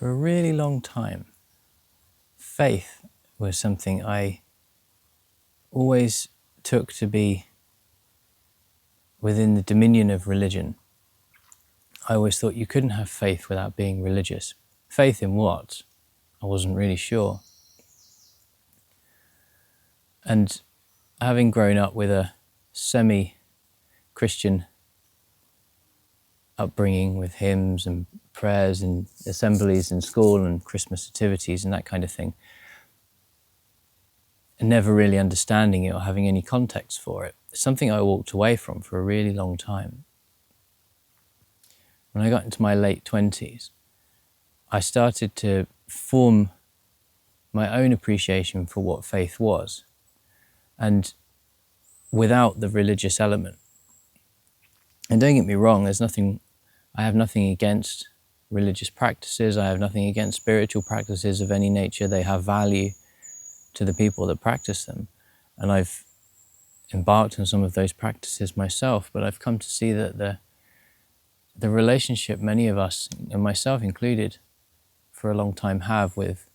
For a really long time, faith was something I always took to be within the dominion of religion. I always thought you couldn't have faith without being religious. Faith in what? I wasn't really sure. And having grown up with a semi-Christian upbringing with hymns and prayers and assemblies in school and Christmas activities and that kind of thing, and never really understanding it or having any context for it, it's something I walked away from for a really long time. When I got into my late 20s, I started to form my own appreciation for what faith was, and without the religious element. And don't get me wrong, I have nothing against religious practices, I have nothing against spiritual practices of any nature. They have value to the people that practice them. And I've embarked on some of those practices myself, but I've come to see that the relationship many of us, and myself included, for a long time have with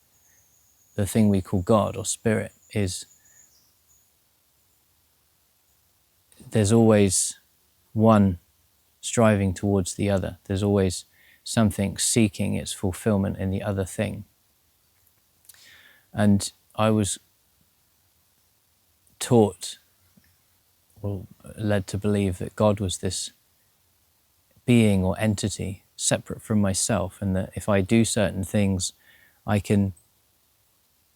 the thing we call God or spirit is there's always one striving towards the other. There's always something seeking its fulfillment in the other thing. And I was taught, or led to believe, that God was this being or entity separate from myself, and that if I do certain things, I can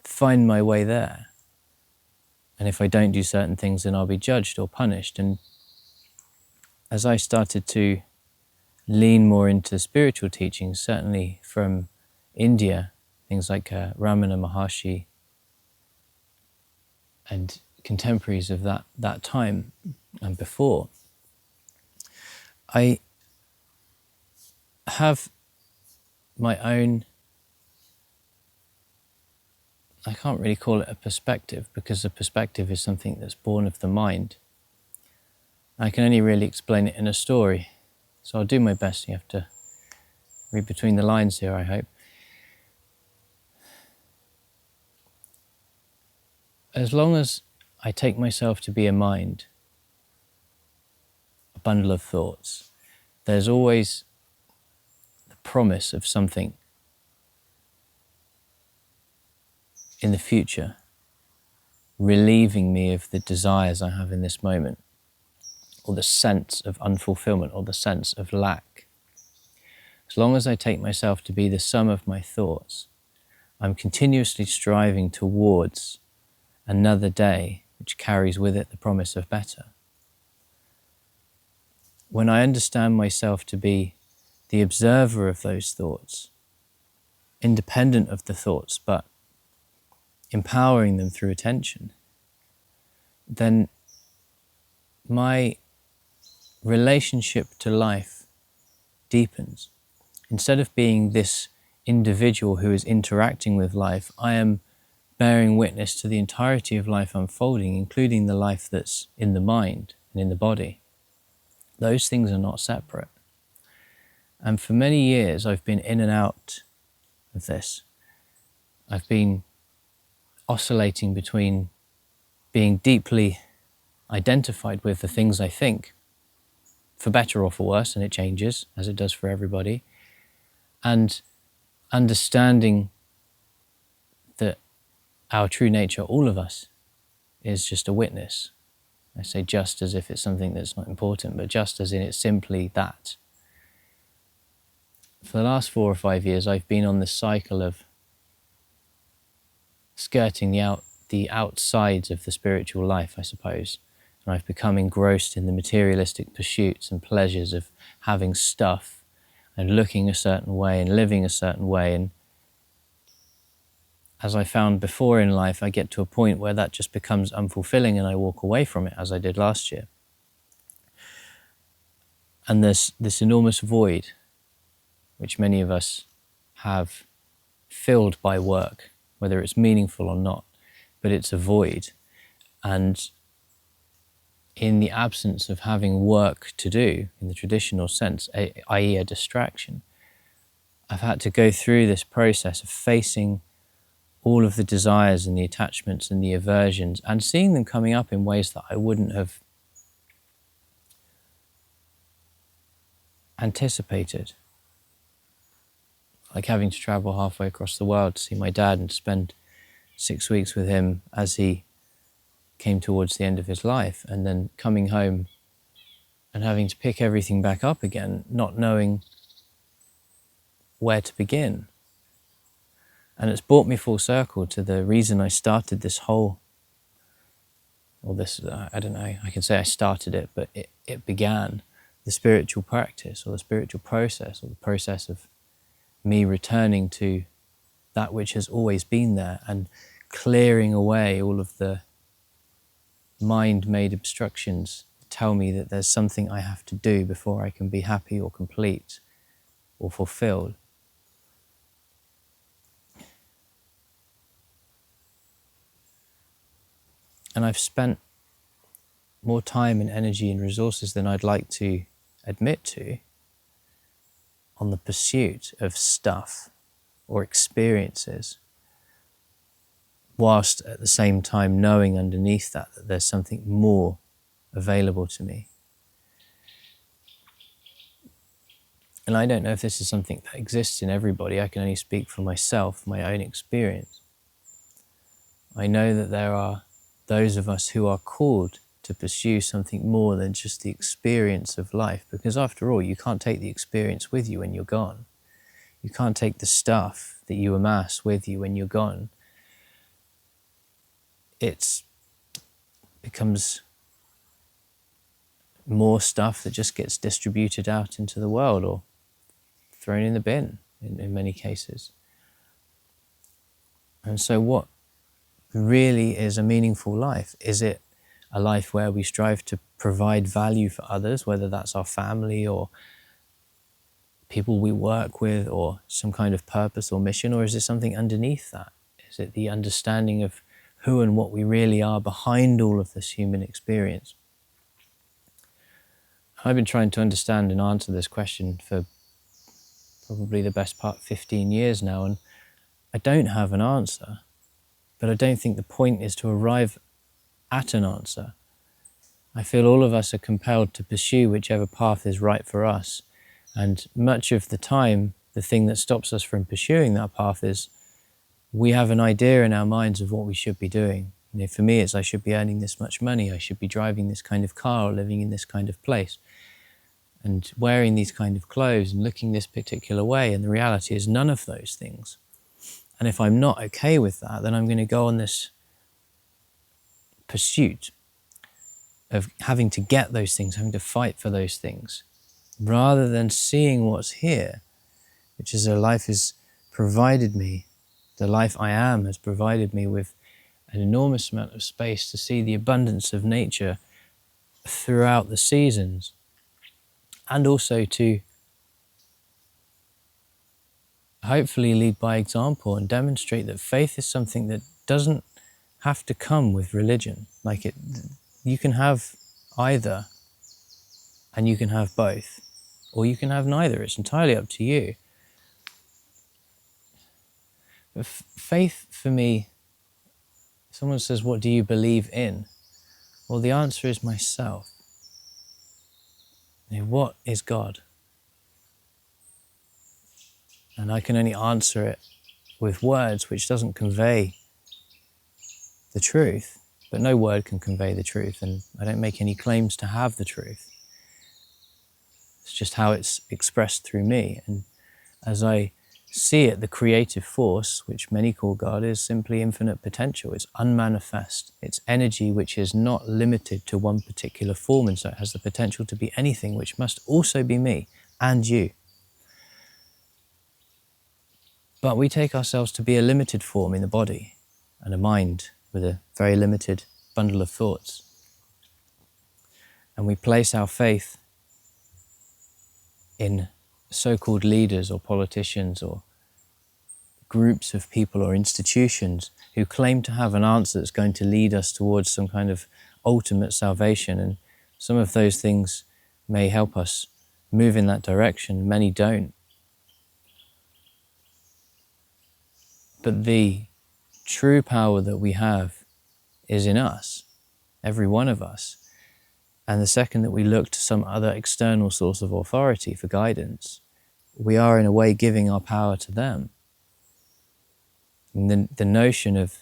find my way there. And if I don't do certain things, then I'll be judged or punished. And as I started to lean more into spiritual teachings, certainly from India, things like Ramana Maharshi and contemporaries of that time and before, I have my own, I can't really call it a perspective, because a perspective is something that's born of the mind. I can only really explain it in a story, so I'll do my best. You have to read between the lines here, I hope. As long as I take myself to be a mind, a bundle of thoughts, there's always the promise of something in the future relieving me of the desires I have in this moment, or the sense of unfulfillment, or the sense of lack. As long as I take myself to be the sum of my thoughts, I'm continuously striving towards another day which carries with it the promise of better. When I understand myself to be the observer of those thoughts, independent of the thoughts, but empowering them through attention, then my relationship to life deepens. Instead of being this individual who is interacting with life, I am bearing witness to the entirety of life unfolding, including the life that's in the mind and in the body. Those things are not separate. And for many years I've been in and out of this. I've been oscillating between being deeply identified with the things I think, for better or for worse, and it changes, as it does for everybody, and understanding that our true nature, all of us, is just a witness. I say just as if it's something that's not important, but just as in it's simply that. For the last 4 or 5 years, I've been on this cycle of skirting the outsides of the spiritual life, I suppose. And I've become engrossed in the materialistic pursuits and pleasures of having stuff and looking a certain way and living a certain way. And as I found before in life, I get to a point where that just becomes unfulfilling and I walk away from it, as I did last year. And there's this enormous void, which many of us have filled by work, whether it's meaningful or not, but it's a void. And in the absence of having work to do, in the traditional sense, i.e. a distraction, I've had to go through this process of facing all of the desires and the attachments and the aversions and seeing them coming up in ways that I wouldn't have anticipated. Like having to travel halfway across the world to see my dad and spend 6 weeks with him as he came towards the end of his life, and then coming home and having to pick everything back up again, not knowing where to begin. And it's brought me full circle to the reason I started this whole, or this, I don't know, I can say I started it, but it began the spiritual practice or the spiritual process or the process of me returning to that which has always been there and clearing away all of the mind-made obstructions that tell me that there's something I have to do before I can be happy or complete or fulfilled. And I've spent more time and energy and resources than I'd like to admit to on the pursuit of stuff or experiences, whilst at the same time knowing underneath that there's something more available to me. And I don't know if this is something that exists in everybody. I can only speak for myself, my own experience. I know that there are those of us who are called to pursue something more than just the experience of life, because after all, you can't take the experience with you when you're gone. You can't take the stuff that you amass with you when you're gone. It becomes more stuff that just gets distributed out into the world or thrown in the bin in many cases. And so what really is a meaningful life? Is it a life where we strive to provide value for others, whether that's our family or people we work with or some kind of purpose or mission, or is it something underneath that? Is it the understanding of who and what we really are behind all of this human experience? I've been trying to understand and answer this question for probably the best part 15 years now, and I don't have an answer, but I don't think the point is to arrive at an answer. I feel all of us are compelled to pursue whichever path is right for us, and much of the time the thing that stops us from pursuing that path is we have an idea in our minds of what we should be doing. You know, for me it's I should be earning this much money, I should be driving this kind of car or living in this kind of place and wearing these kind of clothes and looking this particular way, and the reality is none of those things. And if I'm not okay with that, then I'm going to go on this pursuit of having to get those things, having to fight for those things, rather than seeing what's here, which is a life has provided me, the life I am has provided me with an enormous amount of space to see the abundance of nature throughout the seasons, and also to hopefully lead by example and demonstrate that faith is something that doesn't have to come with religion. You can have either, and you can have both, or you can have neither. It's entirely up to you. But faith for me, someone says, what do you believe in? Well, the answer is myself. You know, what is God? And I can only answer it with words, which doesn't convey the truth, but no word can convey the truth, and I don't make any claims to have the truth. It's just how it's expressed through me. And as I see it, the creative force, which many call God, is simply infinite potential. It's unmanifest. It's energy which is not limited to one particular form, and so it has the potential to be anything, which must also be me and you. But we take ourselves to be a limited form in the body and a mind with a very limited bundle of thoughts. And we place our faith in so-called leaders or politicians or groups of people or institutions who claim to have an answer that's going to lead us towards some kind of ultimate salvation. And some of those things may help us move in that direction. Many don't. But the true power that we have is in us, every one of us. And the second that we look to some other external source of authority for guidance, we are in a way giving our power to them. And the notion of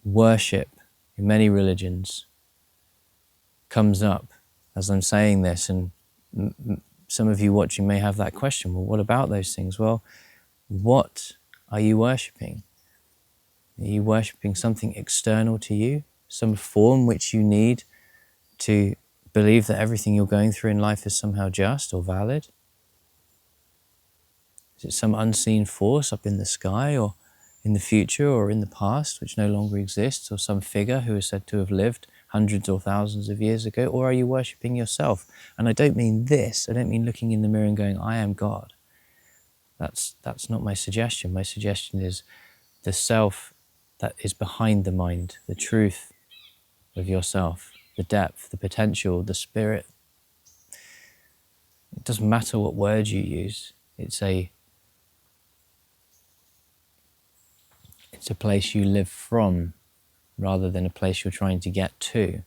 worship in many religions comes up as I'm saying this, and some of you watching may have that question, well, what about those things? Well, what are you worshipping? Are you worshipping something external to you? Some form which you need to believe that everything you're going through in life is somehow just or valid? Is it some unseen force up in the sky or in the future or in the past which no longer exists, or some figure who is said to have lived hundreds or thousands of years ago? Or are you worshipping yourself? And I don't mean this. I don't mean looking in the mirror and going, I am God. That's not my suggestion. My suggestion is the self that is behind the mind, the truth of yourself, the depth, the potential, the spirit. It doesn't matter what words you use. It's a place you live from rather than a place you're trying to get to.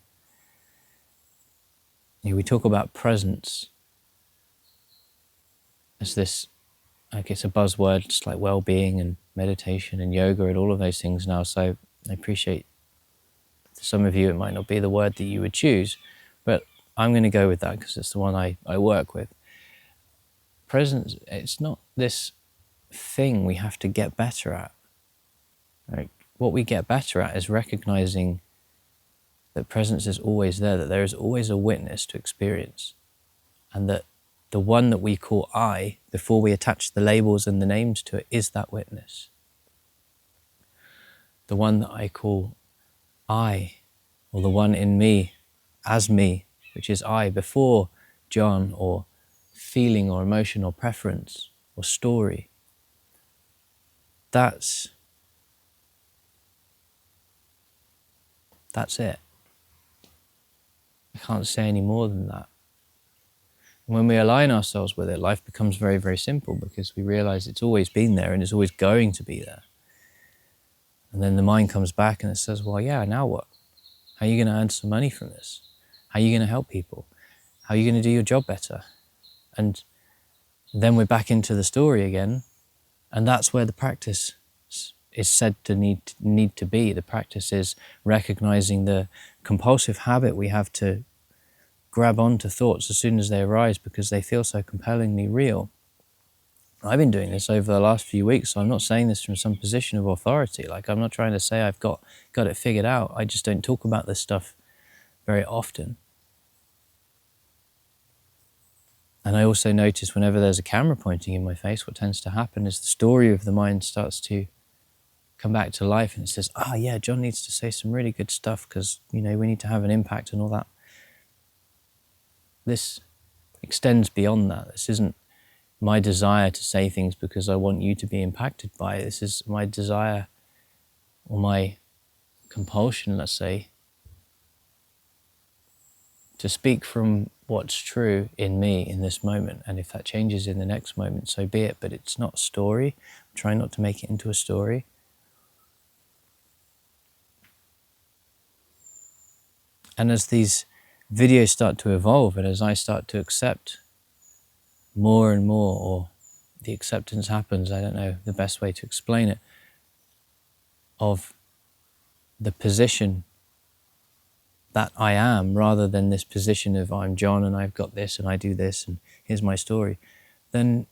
We talk about presence as this, I guess, a buzzword, just like well-being and meditation and yoga and all of those things now. So I appreciate for some of you it might not be the word that you would choose, but I'm going to go with that because it's the one I work with. Presence, it's not this thing we have to get better at. Right? What we get better at is recognizing that presence is always there, that there is always a witness to experience, and that the one that we call I, before we attach the labels and the names to it, is that witness. The one that I call I, or the one in me, as me, which is I, before John, or feeling or emotion or preference or story. That's it. I can't say any more than that. And when we align ourselves with it, life becomes very, very simple because we realize it's always been there and it's always going to be there. And then the mind comes back and it says, well, yeah, now what? How are you going to earn some money from this? How are you going to help people? How are you going to do your job better? And then we're back into the story again. And that's where the practice is said to need to be. The practice is recognizing the compulsive habit we have to grab onto thoughts as soon as they arise because they feel so compellingly real. I've been doing this over the last few weeks, so I'm not saying this from some position of authority. Like, I'm not trying to say I've got it figured out. I just don't talk about this stuff very often. And I also notice whenever there's a camera pointing in my face, what tends to happen is the story of the mind starts to come back to life and it says, yeah, John needs to say some really good stuff because, we need to have an impact and all that. This extends beyond that. This isn't my desire to say things because I want you to be impacted by it. This is my desire or my compulsion, let's say, to speak from what's true in me in this moment. And if that changes in the next moment, so be it. But it's not a story. I'm trying not to make it into a story. And as these videos start to evolve and as I start to accept more and more, or the acceptance happens, I don't know the best way to explain it, of the position that I am, rather than this position of I'm John and I've got this and I do this and here's my story, then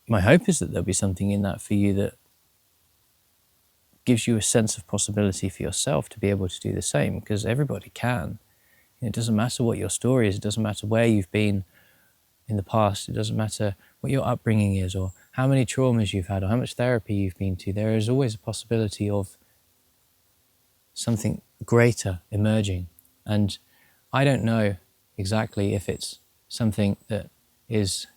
my hope is that there'll be something in that for you that gives you a sense of possibility for yourself to be able to do the same, because everybody can. It doesn't matter what your story is, it doesn't matter where you've been in the past, it doesn't matter what your upbringing is or how many traumas you've had or how much therapy you've been to. There is always a possibility of something greater emerging. And I don't know exactly if it's something that is,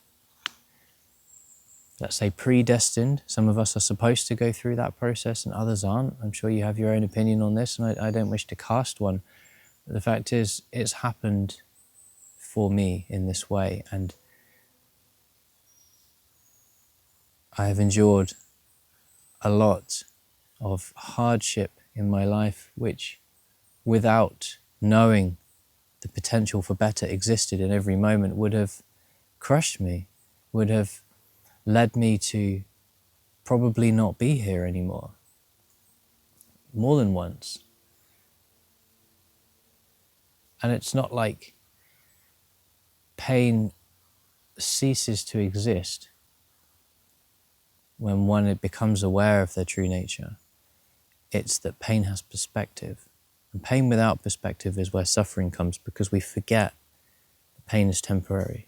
let's say, predestined. Some of us are supposed to go through that process and others aren't. I'm sure you have your own opinion on this, and I don't wish to cast one. But the fact is, it's happened for me in this way, and I have endured a lot of hardship in my life, which, without knowing the potential for better existed in every moment, would have crushed me, would have led me to probably not be here anymore. More than once. And it's not like pain ceases to exist when one becomes aware of their true nature. It's that pain has perspective. And pain without perspective is where suffering comes, because we forget that pain is temporary.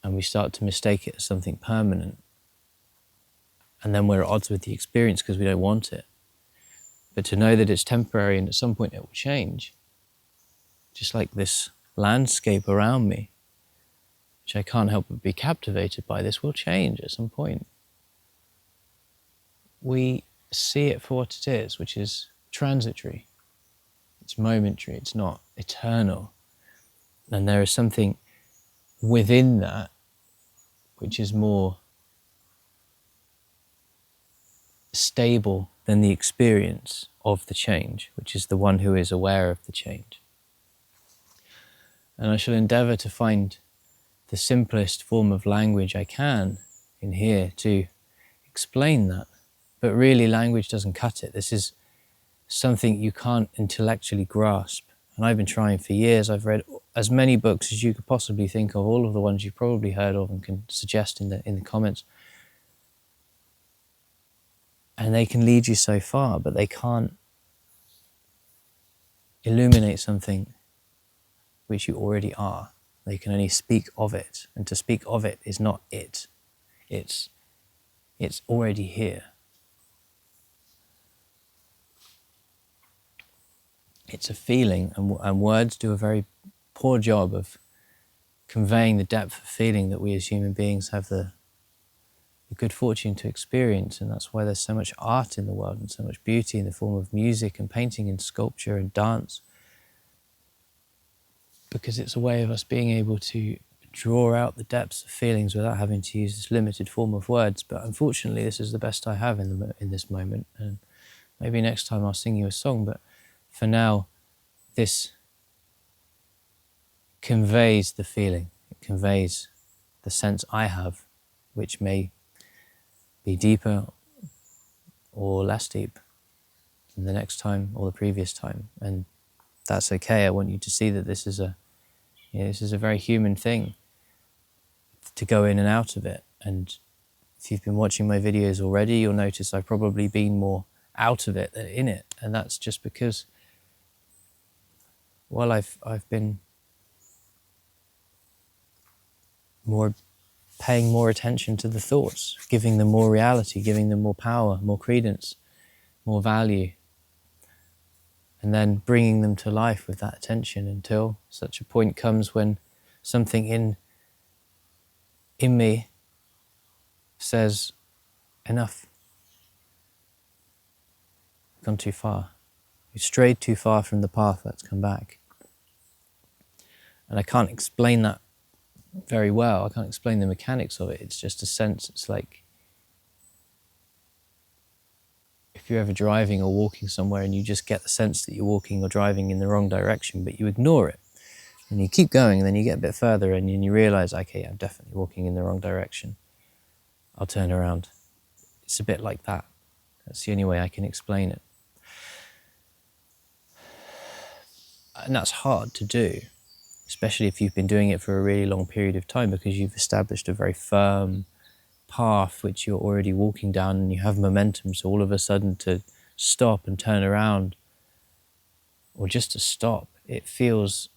And we start to mistake it as something permanent. And then we're at odds with the experience because we don't want it. But to know that it's temporary and at some point it will change, just like this landscape around me, which I can't help but be captivated by, this will change at some point. We see it for what it is, which is transitory. It's momentary, it's not eternal. And there is something within that which is more stable than the experience of the change, which is the one who is aware of the change. And I shall endeavour to find the simplest form of language I can in here to explain that. But really, language doesn't cut it. This is something you can't intellectually grasp. And I've been trying for years. I've read as many books as you could possibly think of, all of the ones you've probably heard of and can suggest in the comments. And they can lead you so far, but they can't illuminate something which you already are. They can only speak of it. And to speak of it is not it. It's already here. It's a feeling, and words do a very poor job of conveying the depth of feeling that we as human beings have the good fortune to experience. And that's why there's so much art in the world and so much beauty in the form of music and painting and sculpture and dance, because it's a way of us being able to draw out the depths of feelings without having to use this limited form of words. But unfortunately, this is the best I have in this moment, and maybe next time I'll sing you a song, but for now, this conveys the feeling. It conveys the sense I have, which may be deeper or less deep than the next time or the previous time. And that's okay. I want you to see that this is a very human thing, to go in and out of it. And if you've been watching my videos already, you'll notice I've probably been more out of it than in it. And that's just because, well, I've been paying more attention to the thoughts, giving them more reality, giving them more power, more credence, more value, and then bringing them to life with that attention until such a point comes when something in me says, enough. You've gone too far. You've strayed too far from the path, let's come back. And I can't explain that very well. I can't explain the mechanics of it. It's just a sense. It's like if you're ever driving or walking somewhere and you just get the sense that you're walking or driving in the wrong direction, but you ignore it. And you keep going, and then you get a bit further and you realise, okay, I'm definitely walking in the wrong direction. I'll turn around. It's a bit like that. That's the only way I can explain it. And that's hard to do, especially if you've been doing it for a really long period of time, because you've established a very firm path which you're already walking down and you have momentum. So all of a sudden to stop and turn around, or just to stop, it feels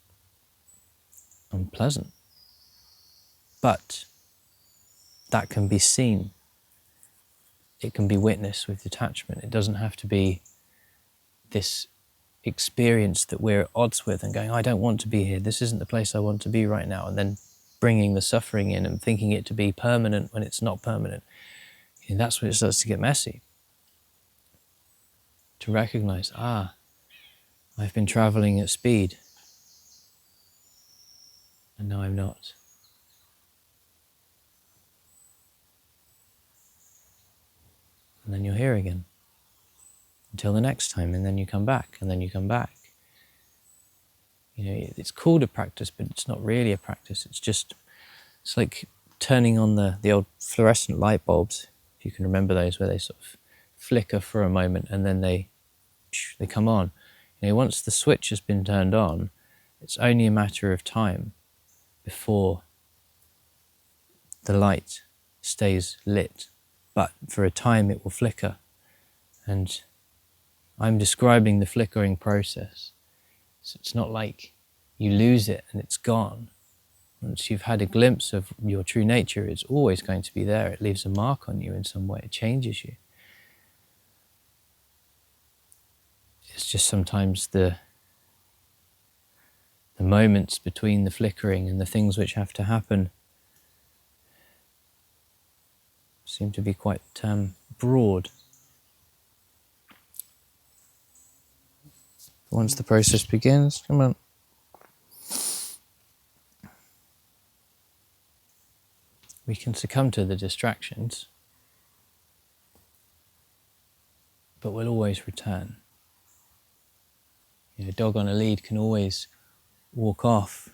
unpleasant. But that can be seen. It can be witnessed with detachment. It doesn't have to be this experience that we're at odds with and going, I don't want to be here. This isn't the place I want to be right now. And then bringing the suffering in and thinking it to be permanent when it's not permanent. And that's when it starts to get messy. To recognize, I've been traveling at speed and now I'm not. and then you're here again. Until the next time, and then you come back, and then you come back. You know, it's called a practice, but it's not really a practice. It's like turning on the old fluorescent light bulbs, if you can remember those, where they sort of flicker for a moment and then they come on. You know, once the switch has been turned on, it's only a matter of time before the light stays lit. But for a time it will flicker. And I'm describing the flickering process. So it's not like you lose it and it's gone. Once you've had a glimpse of your true nature, it's always going to be there. It leaves a mark on you in some way. It changes you. It's just sometimes the moments between the flickering and the things which have to happen seem to be quite broad. Once the process begins, come on. We can succumb to the distractions, but we'll always return. You know, a dog on a lead can always walk off,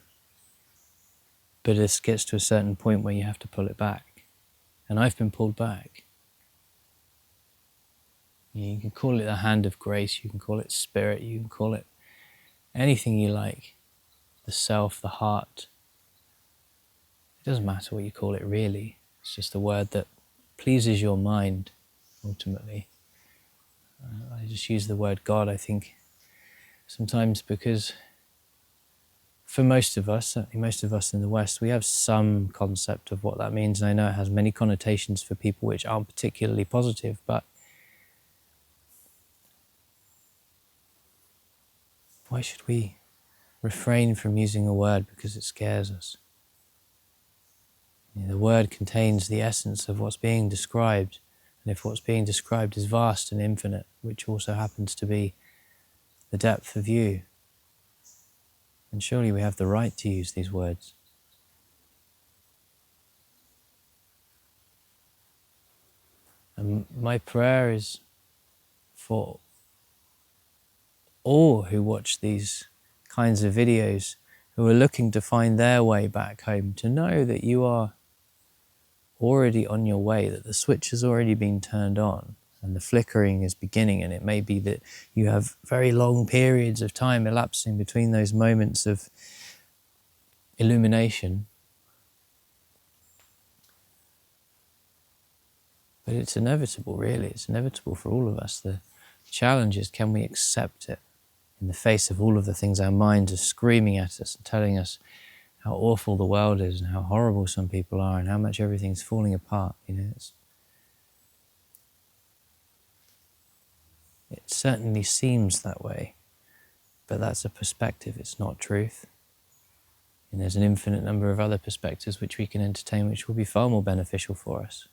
but it gets to a certain point where you have to pull it back. And I've been pulled back. You can call it the hand of grace, you can call it spirit, you can call it anything you like. The self, the heart. It doesn't matter what you call it really. It's just a word that pleases your mind, ultimately. I just use the word God, I think, sometimes because for most of us, certainly most of us in the West, we have some concept of what that means. And I know it has many connotations for people which aren't particularly positive, but why should we refrain from using a word because it scares us? You know, the word contains the essence of what's being described, and if what's being described is vast and infinite, which also happens to be the depth of you, then surely we have the right to use these words. And my prayer is for all who watch these kinds of videos, who are looking to find their way back home, to know that you are already on your way, that the switch has already been turned on and the flickering is beginning. And it may be that you have very long periods of time elapsing between those moments of illumination. But it's inevitable, really. It's inevitable for all of us. The challenge is, can we accept it in the face of all of the things our minds are screaming at us and telling us how awful the world is and how horrible some people are and how much everything's falling apart. You know, it certainly seems that way, but that's a perspective, it's not truth. And there's an infinite number of other perspectives which we can entertain, which will be far more beneficial for us.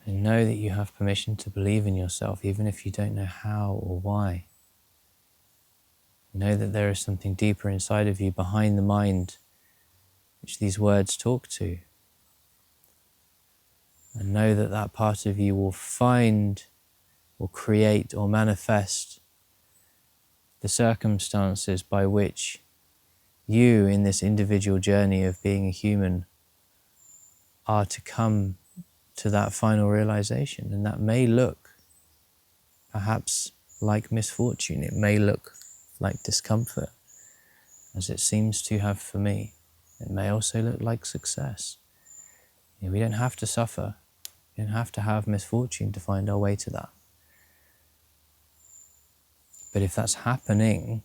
And know that you have permission to believe in yourself, even if you don't know how or why. Know that there is something deeper inside of you, behind the mind, which these words talk to. And know that that part of you will find, or create, or manifest the circumstances by which you, in this individual journey of being a human, are to come to that final realization. And that may look perhaps like misfortune. It may look like discomfort, as it seems to have for me. It may also look like success. You know, we don't have to suffer. We don't have to have misfortune to find our way to that. But if that's happening,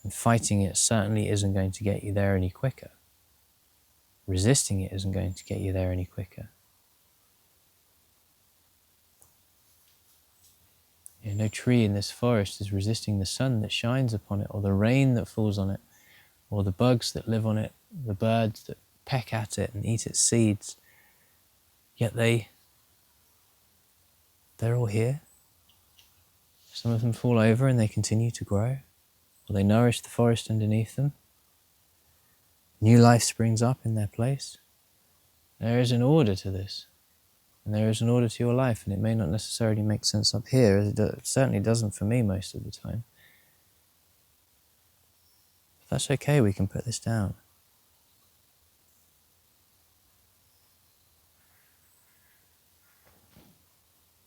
and fighting it certainly isn't going to get you there any quicker. Resisting it isn't going to get you there any quicker. You know, no tree in this forest is resisting the sun that shines upon it, or the rain that falls on it, or the bugs that live on it, the birds that peck at it and eat its seeds. Yet they're all here. Some of them fall over and they continue to grow, or they nourish the forest underneath them. new life springs up in their place. There is an order to this, and there is an order to your life, and it may not necessarily make sense up here. It certainly doesn't for me most of the time. But that's okay, we can put this down.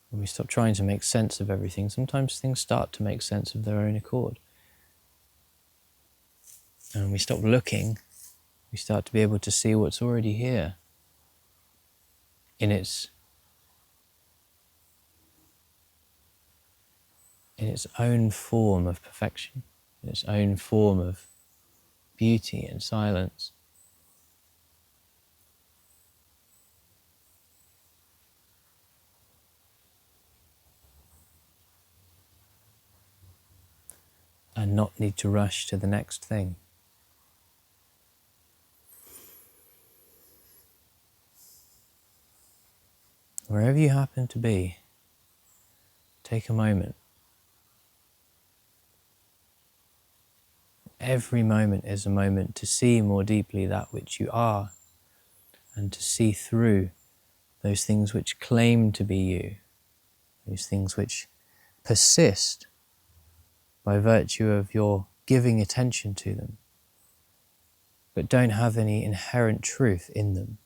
When we stop trying to make sense of everything, sometimes things start to make sense of their own accord. And when we stop looking, we start to be able to see what's already here in its own form of perfection, in its own form of beauty and silence. And not need to rush to the next thing. Wherever you happen to be, take a moment. Every moment is a moment to see more deeply that which you are, and to see through those things which claim to be you, those things which persist by virtue of your giving attention to them, but don't have any inherent truth in them.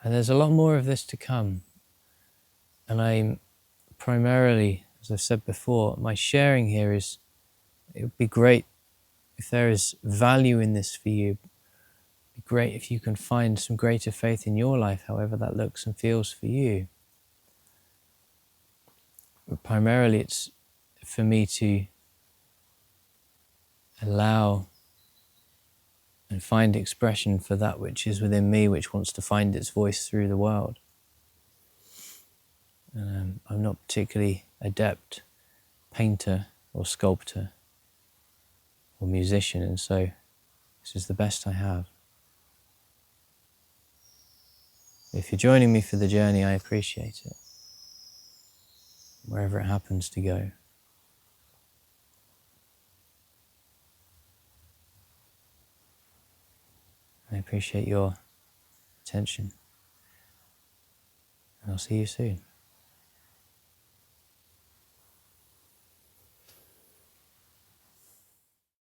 And there's a lot more of this to come. And I'm primarily, as I've said before, my sharing here is, it would be great if there is value in this for you. It would be great if you can find some greater faith in your life, however that looks and feels for you. But primarily it's for me to allow and find expression for that which is within me, which wants to find its voice through the world. And I'm not particularly adept painter or sculptor or musician, and so this is the best I have. If you're joining me for the journey, I appreciate it, wherever it happens to go. I appreciate your attention, and I'll see you soon.